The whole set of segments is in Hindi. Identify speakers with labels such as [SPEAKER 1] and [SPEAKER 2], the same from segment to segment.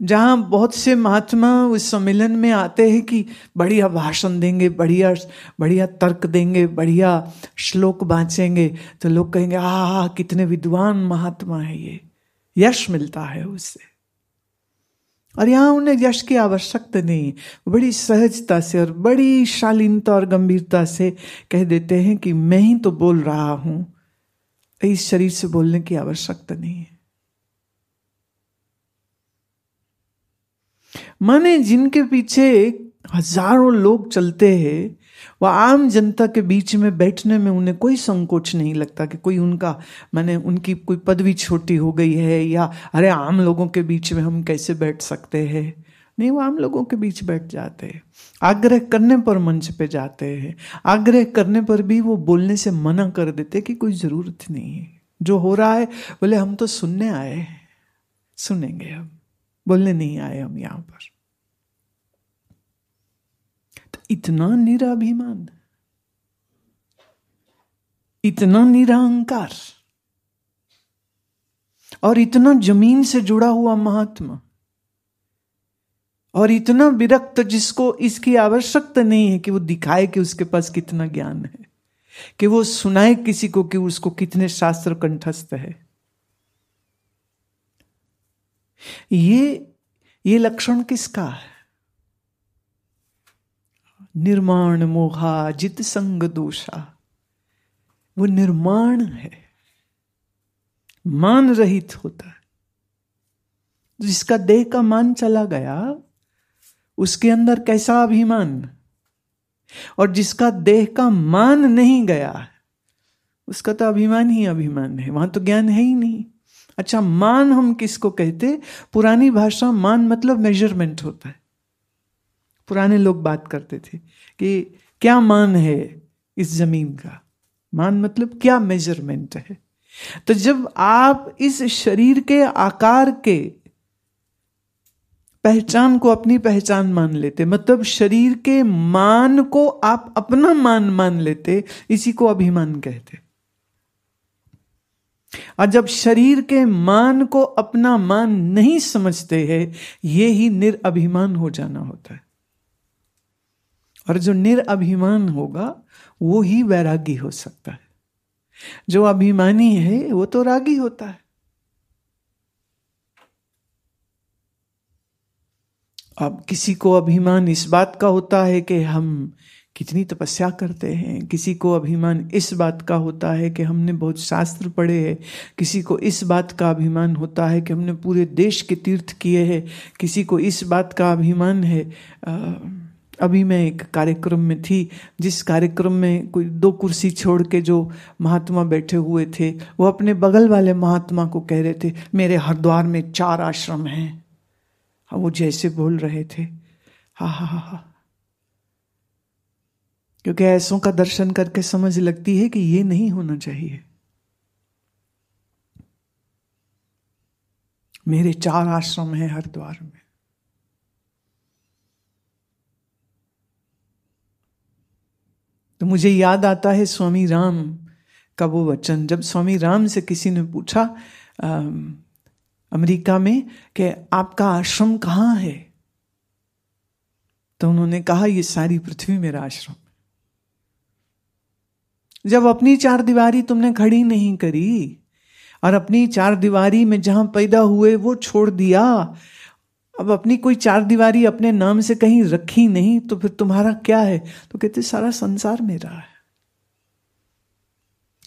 [SPEAKER 1] जहाँ बहुत से महात्मा उस सम्मेलन में आते हैं कि बढ़िया भाषण देंगे, बढ़िया बढ़िया तर्क देंगे, बढ़िया श्लोक बाँचेंगे, तो लोग कहेंगे आह कितने विद्वान महात्मा है, ये यश मिलता है उससे। और यहाँ उन्हें यश की आवश्यकता नहीं, बड़ी सहजता से और बड़ी शालीनता और गंभीरता से कह देते हैं कि मैं ही तो बोल रहा हूं, इस शरीर से बोलने की आवश्यकता नहीं है। माने जिनके पीछे हजारों लोग चलते हैं, वह आम जनता के बीच में बैठने में उन्हें कोई संकोच नहीं लगता कि कोई उनका, माने उनकी कोई पदवी छोटी हो गई है, या अरे आम लोगों के बीच में हम कैसे बैठ सकते हैं। नहीं, वो आम लोगों के बीच बैठ जाते हैं। आग्रह करने पर मंच पे जाते हैं, आग्रह करने पर भी वो बोलने से मना कर देते कि कोई जरूरत नहीं है, जो हो रहा है बोले हम तो सुनने आए, सुनेंगे, हम बोलने नहीं आए हम यहां पर। तो इतना निराभिमान, इतना निरहंकार और इतना जमीन से जुड़ा हुआ महात्मा और इतना विरक्त, जिसको इसकी आवश्यकता नहीं है कि वो दिखाए कि उसके पास कितना ज्ञान है, कि वो सुनाए किसी को कि उसको कितने शास्त्र कंठस्थ है। ये लक्षण किसका है? निर्माण मोहा जित संग दोषा। वो निर्माण है, मान रहित होता है। जिसका देह का मान चला गया, उसके अंदर कैसा अभिमान, और जिसका देह का मान नहीं गया, उसका तो अभिमान ही अभिमान है, वहां तो ज्ञान है ही नहीं। अच्छा, मान हम किसको कहते? पुरानी भाषा मान मतलब मेजरमेंट होता है। पुराने लोग बात करते थे कि क्या मान है इस जमीन का, मान मतलब क्या मेजरमेंट है। तो जब आप इस शरीर के आकार के पहचान को अपनी पहचान मान लेते, मतलब शरीर के मान को आप अपना मान मान लेते, इसी को अभिमान कहते। और जब शरीर के मान को अपना मान नहीं समझते हैं, ये ही निरअभिमान हो जाना होता है। और जो निरअभिमान होगा वो ही वैरागी हो सकता है। जो अभिमानी है वो तो रागी होता है। अब किसी को अभिमान इस बात का होता है कि हम कितनी तपस्या करते हैं, किसी को अभिमान इस बात का होता है कि हमने बहुत शास्त्र पढ़े हैं, किसी को इस बात का अभिमान होता है कि हमने पूरे देश के तीर्थ किए हैं, किसी को इस बात का अभिमान है। अभी मैं एक कार्यक्रम में थी, जिस कार्यक्रम में कोई 2 कुर्सी छोड़ के जो महात्मा बैठे हुए थे, वो अपने बगल वाले महात्मा को कह रहे थे मेरे हरिद्वार में 4 आश्रम हैं। हाँ, वो जैसे बोल रहे थे, हा हा हा हा, क्योंकि ऐसों का दर्शन करके समझ लगती है कि ये नहीं होना चाहिए। मेरे 4 आश्रम हैं हरिद्वार में। तो मुझे याद आता है स्वामी राम का वो वचन, जब स्वामी राम से किसी ने पूछा अमेरिका में कि आपका आश्रम कहाँ है, तो उन्होंने कहा ये सारी पृथ्वी मेरा आश्रम। जब अपनी 4 दीवारी तुमने खड़ी नहीं करी और अपनी 4 दीवारी में जहां पैदा हुए वो छोड़ दिया, अब अपनी कोई 4 दीवारी अपने नाम से कहीं रखी नहीं, तो फिर तुम्हारा क्या है? तो कहते सारा संसार मेरा है।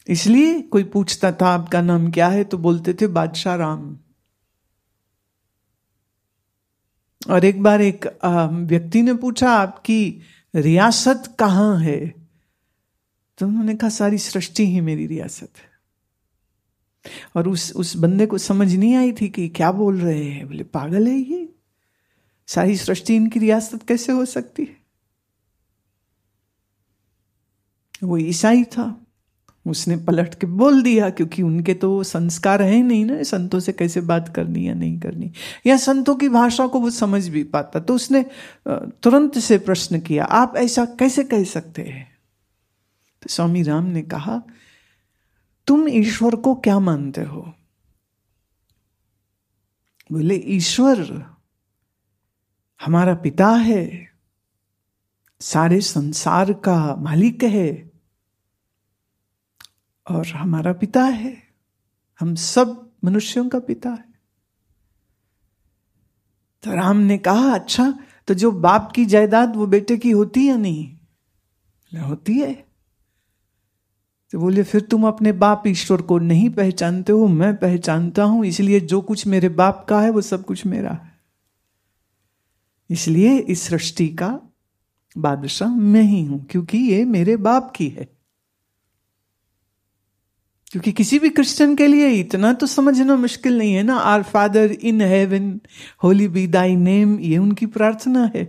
[SPEAKER 1] इसलिए कोई पूछता था आपका नाम क्या है, तो बोलते थे बादशाह राम। और एक बार एक व्यक्ति ने पूछा आपकी रियासत कहाँ है, तो उन्होंने कहा सारी सृष्टि ही मेरी रियासत है। और उस बंदे को समझ नहीं आई थी कि क्या बोल रहे हैं। बोले पागल है ये, सारी सृष्टि इनकी रियासत कैसे हो सकती है? वो ईसाई था, उसने पलट के बोल दिया, क्योंकि उनके तो संस्कार है नहीं ना संतों से कैसे बात करनी या नहीं करनी, या संतों की भाषा को वो समझ भी पाता। तो उसने तुरंत से प्रश्न किया आप ऐसा कैसे कह सकते हैं? तो स्वामी राम ने कहा तुम ईश्वर को क्या मानते हो? बोले ईश्वर हमारा पिता है, सारे संसार का मालिक है और हमारा पिता है, हम सब मनुष्यों का पिता है। तो राम ने कहा, अच्छा तो जो बाप की जायदाद वो बेटे की होती है या नहीं? होती है। तो बोले फिर तुम अपने बाप ईश्वर को नहीं पहचानते हो, मैं पहचानता हूं, इसलिए जो कुछ मेरे बाप का है वो सब कुछ मेरा है। इसलिए इस सृष्टि का बादशाह मैं ही हूं, क्योंकि ये मेरे बाप की है। क्योंकि किसी भी क्रिश्चियन के लिए इतना तो समझना मुश्किल नहीं है ना, our father in heaven holy be thy name, ये उनकी प्रार्थना है।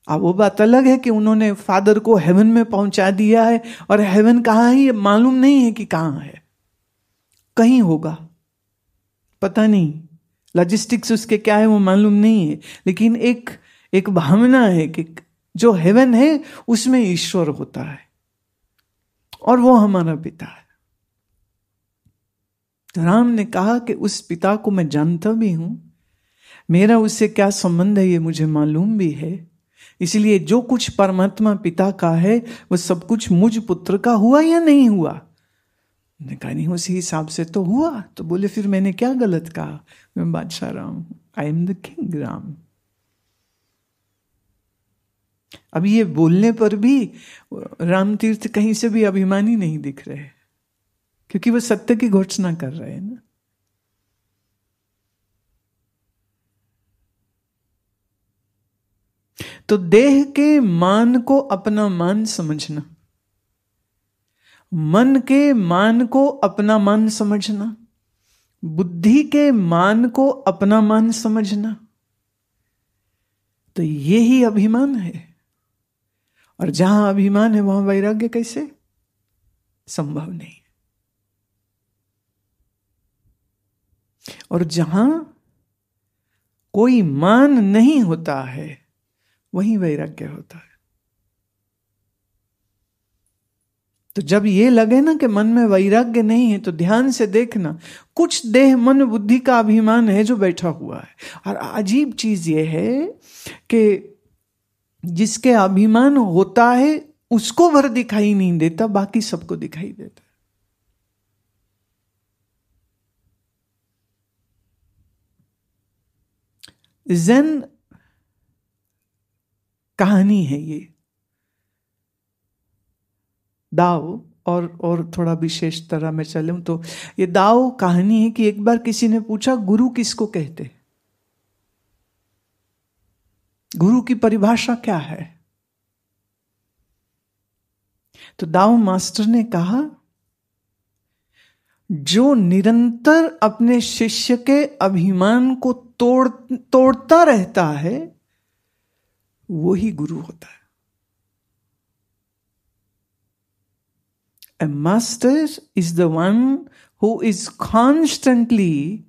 [SPEAKER 1] अब वो बात अलग है कि उन्होंने फादर को हेवन में पहुंचा दिया है, और हेवन कहाँ है ये मालूम नहीं है कि कहाँ है, कहीं होगा, पता नहीं, लॉजिस्टिक्स उसके क्या है वो मालूम नहीं है, लेकिन एक भावना है कि जो हेवन है उसमें ईश्वर होता है और वो हमारा पिता है। तो राम ने कहा कि उस पिता को मैं जानता भी हूं, मेरा उससे क्या संबंध है ये मुझे मालूम भी है, इसलिए जो कुछ परमात्मा पिता का है वो सब कुछ मुझ पुत्र का हुआ या नहीं हुआ? मैंने कहा नहीं, उसी हिसाब से तो हुआ। तो बोले फिर मैंने क्या गलत कहा? मैं बादशाह राम हूं, I am the king Ram. अब ये बोलने पर भी राम तीर्थ कहीं से भी अभिमानी नहीं दिख रहे, क्योंकि वो सत्य की घोषणा कर रहे हैं ना। तो देह के मान को अपना मान समझना, मन के मान को अपना मान समझना, बुद्धि के मान को अपना मान समझना, तो ये ही अभिमान है। और जहां अभिमान है वहां वैराग्य कैसे? संभव नहीं। और जहां कोई मान नहीं होता है वहीं वैराग्य होता है। तो जब ये लगे ना कि मन में वैराग्य नहीं है, तो ध्यान से देखना, कुछ देह मन बुद्धि का अभिमान है जो बैठा हुआ है। और अजीब चीज ये है कि जिसके अभिमान होता है उसको भर दिखाई नहीं देता, बाकी सबको दिखाई देता है। ज़ेन कहानी है ये, दाओ और थोड़ा विशेष तरह में चलूं तो ये दाओ कहानी है कि एक बार किसी ने पूछा गुरु किसको कहते, गुरु की परिभाषा क्या है? तो दाओ मास्टर ने कहा, जो निरंतर अपने शिष्य के अभिमान को तोड़ता रहता है वो ही गुरु होता है। A master is the one who is constantly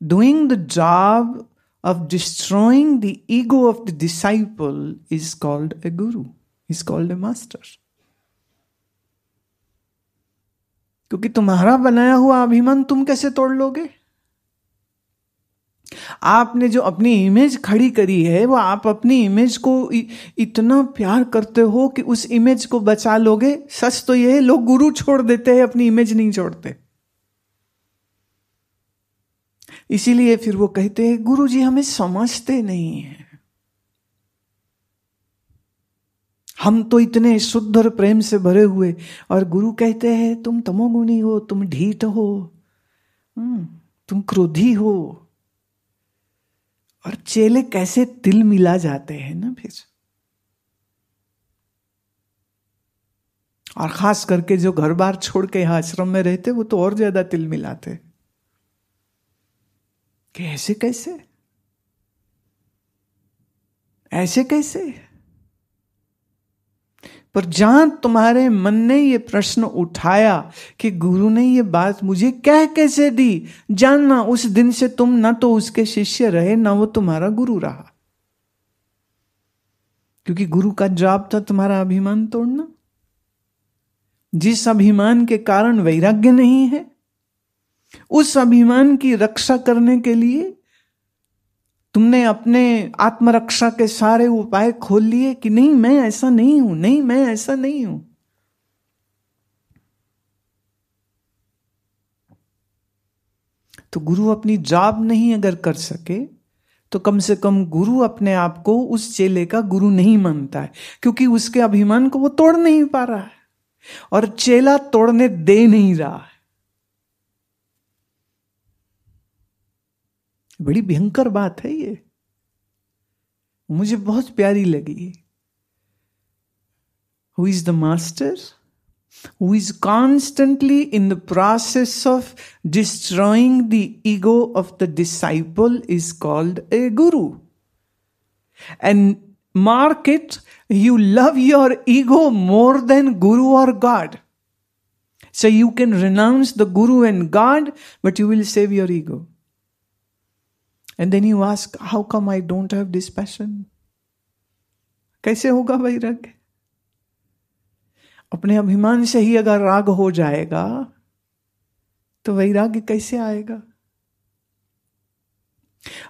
[SPEAKER 1] doing the job of destroying the ego of the disciple is called a guru, is called a master. क्योंकि तुम्हारा बनाया हुआ अभिमान तुम कैसे तोड़ लोगे? आपने जो अपनी इमेज खड़ी करी है वो आप अपनी इमेज को इतना प्यार करते हो कि उस इमेज को बचा लोगे। सच तो ये है, लोग गुरु छोड़ देते हैं, अपनी इमेज नहीं छोड़ते। इसीलिए फिर वो कहते हैं गुरु जी हमें समझते नहीं है, हम तो इतने शुद्ध और प्रेम से भरे हुए, और गुरु कहते हैं तुम तमोगुणी हो, तुम ढीठ हो, तुम क्रोधी हो। और चेले कैसे तिल मिला जाते हैं ना फिर। और खास करके जो घर बार छोड़ के यहां आश्रम में रहते वो तो और ज्यादा तिल मिलाते कि ऐसे कैसे, ऐसे कैसे। पर जहां तुम्हारे मन ने ये प्रश्न उठाया कि गुरु ने ये बात मुझे कह कैसे दी, जानना उस दिन से तुम ना तो उसके शिष्य रहे ना वो तुम्हारा गुरु रहा। क्योंकि गुरु का जॉब था तुम्हारा अभिमान तोड़ना। जिस अभिमान के कारण वैराग्य नहीं है, उस अभिमान की रक्षा करने के लिए तुमने अपने आत्मरक्षा के सारे उपाय खोल लिए कि नहीं मैं ऐसा नहीं हूं, नहीं मैं ऐसा नहीं हूं। तो गुरु अपनी जॉब नहीं अगर कर सके तो कम से कम गुरु अपने आप को उस चेले का गुरु नहीं मानता है, क्योंकि उसके अभिमान को वो तोड़ नहीं पा रहा है और चेला तोड़ने दे नहीं रहा है। बड़ी भयंकर बात है ये, मुझे बहुत प्यारी लगी। Who is the master? Who is constantly in the process of destroying the ego of the disciple is called a guru. And mark it, you love your ego more than guru or God. So you can renounce the guru and God, but you will save your ego. And then you ask, how come I don't have this passion? कैसे होगा वैराग्य? अपने अभिमान से ही अगर राग हो जाएगा तो वैराग्य कैसे आएगा?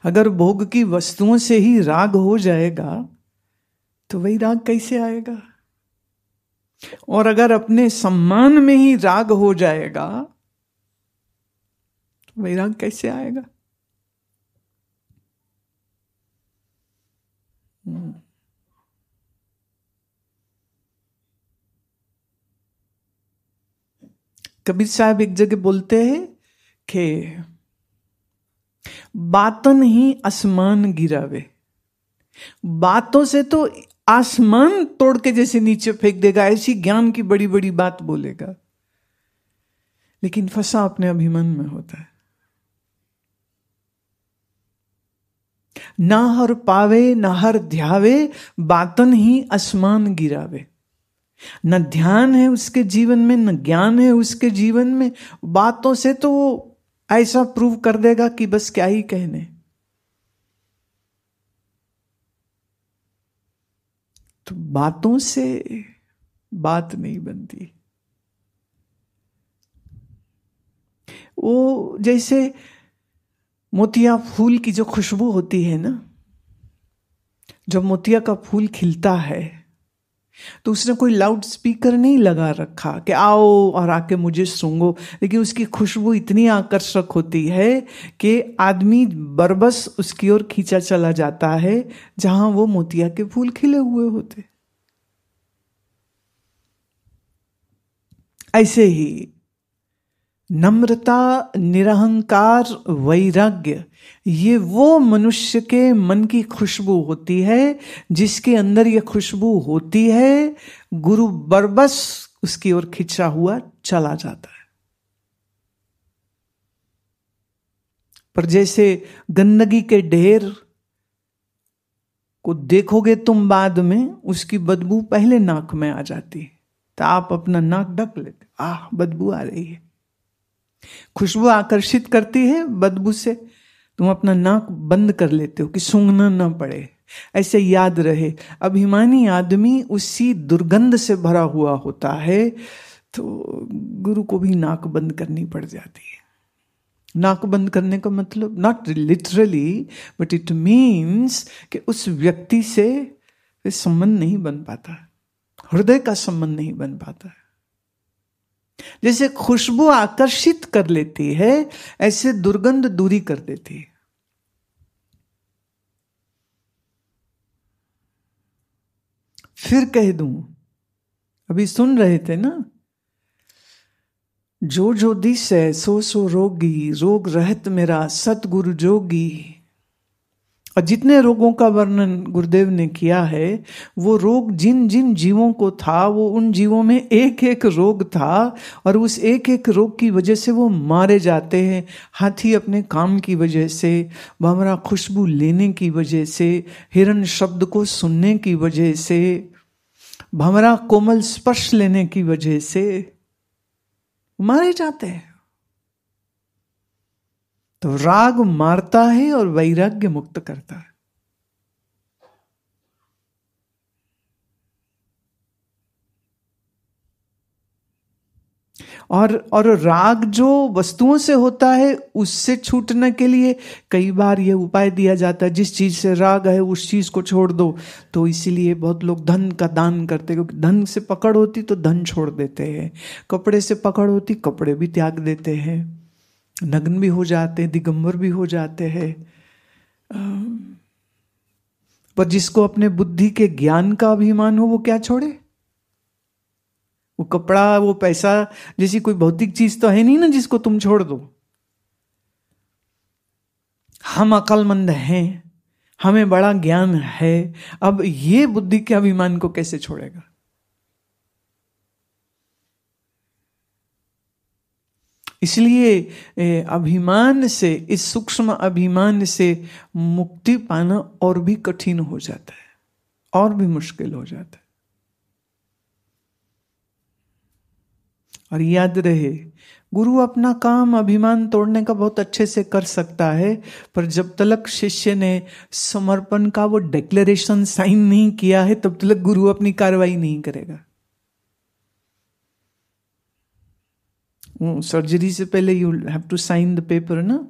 [SPEAKER 1] अगर भोग की वस्तुओं से ही राग हो जाएगा तो वैराग कैसे आएगा? और अगर अपने सम्मान में ही राग हो जाएगा तो वैराग कैसे आएगा? कबीर साहब एक जगह बोलते हैं कि बातन ही आसमान गिरावे। बातों से तो आसमान तोड़ के जैसे नीचे फेंक देगा, ऐसी ज्ञान की बड़ी बड़ी बात बोलेगा, लेकिन फंसा अपने अभिमान में होता है। ना हर पावे ना हर ध्यावे, बातन ही आसमान गिरावे। न ध्यान है उसके जीवन में, न ज्ञान है उसके जीवन में, बातों से तो वो ऐसा प्रूव कर देगा कि बस क्या ही कहने। तो बातों से बात नहीं बनती। वो जैसे मोतिया फूल की जो खुशबू होती है ना, जब मोतिया का फूल खिलता है तो उसने कोई लाउड स्पीकर नहीं लगा रखा कि आओ और आके मुझे सूंघो, लेकिन उसकी खुशबू इतनी आकर्षक होती है कि आदमी बरबस उसकी ओर खींचा चला जाता है जहां वो मोतिया के फूल खिले हुए होते। ऐसे ही नम्रता, निरहंकार, वैराग्य, ये वो मनुष्य के मन की खुशबू होती है जिसके अंदर ये खुशबू होती है, गुरु बरबस उसकी ओर खिंचा हुआ चला जाता है। पर जैसे गंदगी के ढेर को देखोगे तुम बाद में, उसकी बदबू पहले नाक में आ जाती है तो आप अपना नाक ढक लेते, आह बदबू आ रही है। खुशबू आकर्षित करती है, बदबू से तुम अपना नाक बंद कर लेते हो कि सूंघना ना पड़े। ऐसे याद रहे, अभिमानी आदमी उसी दुर्गंध से भरा हुआ होता है, तो गुरु को भी नाक बंद करनी पड़ जाती है। नाक बंद करने का मतलब not literally, but it means कि उस व्यक्ति से संबंध नहीं बन पाता, हृदय का संबंध नहीं बन पाता है। जैसे खुशबू आकर्षित कर लेती है, ऐसे दुर्गंध दूरी कर देती है। फिर कह दूं, अभी सुन रहे थे ना, जो जो दिसै सो सो रोगी, रोग रहत मेरा सतगुरु जोगी। और जितने रोगों का वर्णन गुरुदेव ने किया है, वो रोग जिन जिन जीवों को था, वो उन जीवों में एक एक रोग था, और उस एक एक रोग की वजह से वो मारे जाते हैं। हाथी अपने काम की वजह से, भंवरा खुशबू लेने की वजह से, हिरण शब्द को सुनने की वजह से, भंवरा कोमल स्पर्श लेने की वजह से मारे जाते हैं। तो राग मारता है और वैराग्य मुक्त करता है। और राग जो वस्तुओं से होता है उससे छूटने के लिए कई बार यह उपाय दिया जाता है, जिस चीज से राग है उस चीज को छोड़ दो। तो इसीलिए बहुत लोग धन का दान करते हैं, क्योंकि धन से पकड़ होती तो धन छोड़ देते हैं, कपड़े से पकड़ होती कपड़े भी त्याग देते हैं, नग्न भी हो जाते हैं, दिगंबर भी हो जाते हैं। पर जिसको अपने बुद्धि के ज्ञान का अभिमान हो वो क्या छोड़े? वो कपड़ा, वो पैसा जैसी कोई भौतिक चीज तो है नहीं ना जिसको तुम छोड़ दो। हम अक्लमंद हैं, हमें बड़ा ज्ञान है, अब ये बुद्धि के अभिमान को कैसे छोड़ेगा? इसलिए अभिमान से, इस सूक्ष्म अभिमान से मुक्ति पाना और भी कठिन हो जाता है, और भी मुश्किल हो जाता है। और याद रहे, गुरु अपना काम अभिमान तोड़ने का बहुत अच्छे से कर सकता है, पर जब तक शिष्य ने समर्पण का वो डिक्लेरेशन साइन नहीं किया है तब तक गुरु अपनी कार्रवाई नहीं करेगा। सर्जरी से पहले you have to sign the paper ना,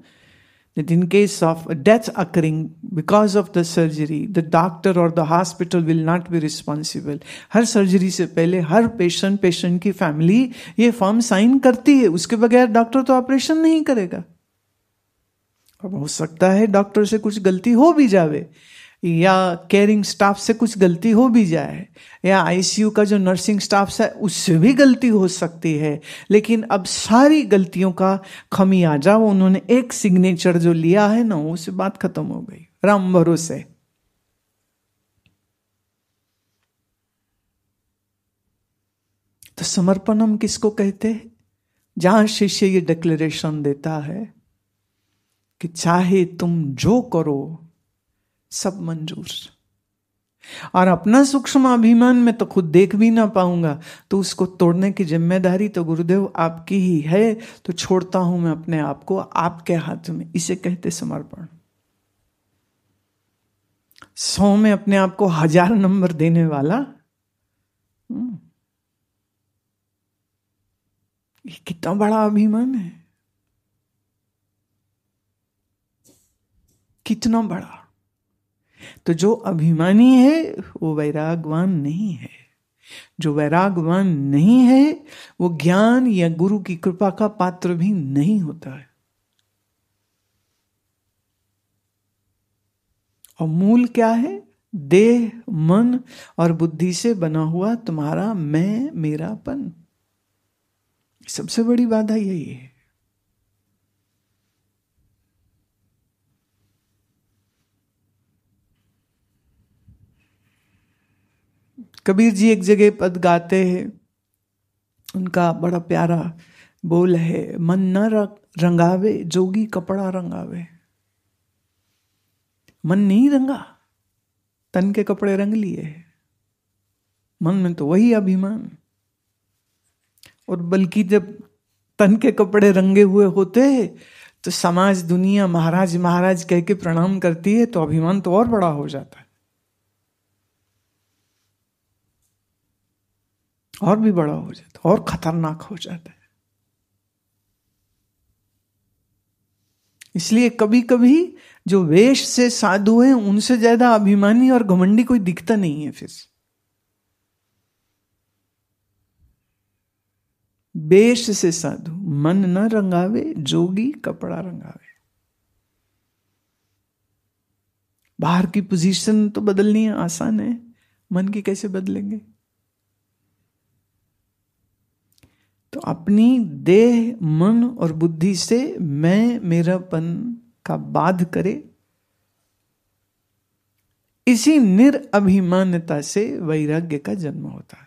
[SPEAKER 1] that in case of a death occurring because of the surgery, the doctor or the hospital will not be responsible. Her surgery से पहले हर पेशेंट की फैमिली ये फॉर्म साइन करती है, उसके बगैर डॉक्टर तो ऑपरेशन नहीं करेगा। अब हो सकता है डॉक्टर से कुछ गलती हो भी जावे, या केयरिंग स्टाफ से कुछ गलती हो भी जाए, या आईसीयू का जो नर्सिंग स्टाफ है उससे भी गलती हो सकती है, लेकिन अब सारी गलतियों का खमियाजा वो उन्होंने एक सिग्नेचर जो लिया है ना, उससे बात खत्म हो गई, राम भरोसे। तो समर्पण हम किसको कहते हैं? जहां शिष्य ये डिक्लेरेशन देता है कि चाहे तुम जो करो सब मंजूर, और अपना सूक्ष्म अभिमान में तो खुद देख भी ना पाऊंगा, तो उसको तोड़ने की जिम्मेदारी तो गुरुदेव आपकी ही है, तो छोड़ता हूं मैं अपने आप को आपके हाथ में। इसे कहते समर्पण। 100 में अपने आप को 1000 नंबर देने वाला, ये कितना बड़ा अभिमान है, कितना बड़ा। तो जो अभिमानी है वो वैरागवान नहीं है, जो वैरागवान नहीं है वो ज्ञान या गुरु की कृपा का पात्र भी नहीं होता है। और मूल क्या है? देह, मन और बुद्धि से बना हुआ तुम्हारा मैं, मेरापन। सबसे बड़ी बाधा यही है। कबीर जी एक जगह पद गाते हैं, उनका बड़ा प्यारा बोल है, मन न रंगावे जोगी कपड़ा रंगावे। मन नहीं रंगा, तन के कपड़े रंग लिए, मन में तो वही अभिमान। और बल्कि जब तन के कपड़े रंगे हुए होते हैं तो समाज, दुनिया महाराज महाराज कह के प्रणाम करती है, तो अभिमान तो और बड़ा हो जाता है, और भी बड़ा हो जाता है, और खतरनाक हो जाता है। इसलिए कभी कभी जो वेश से साधु हैं उनसे ज्यादा अभिमानी और घमंडी कोई दिखता नहीं है। फिर वेश से साधु, मन न रंगावे जोगी कपड़ा रंगावे। बाहर की पोजीशन तो बदलनी है, आसान है, मन की कैसे बदलेंगे? तो अपनी देह, मन और बुद्धि से मैं, मेरापन का बाध करे। इसी निरअभिमानता से वैराग्य का जन्म होता है।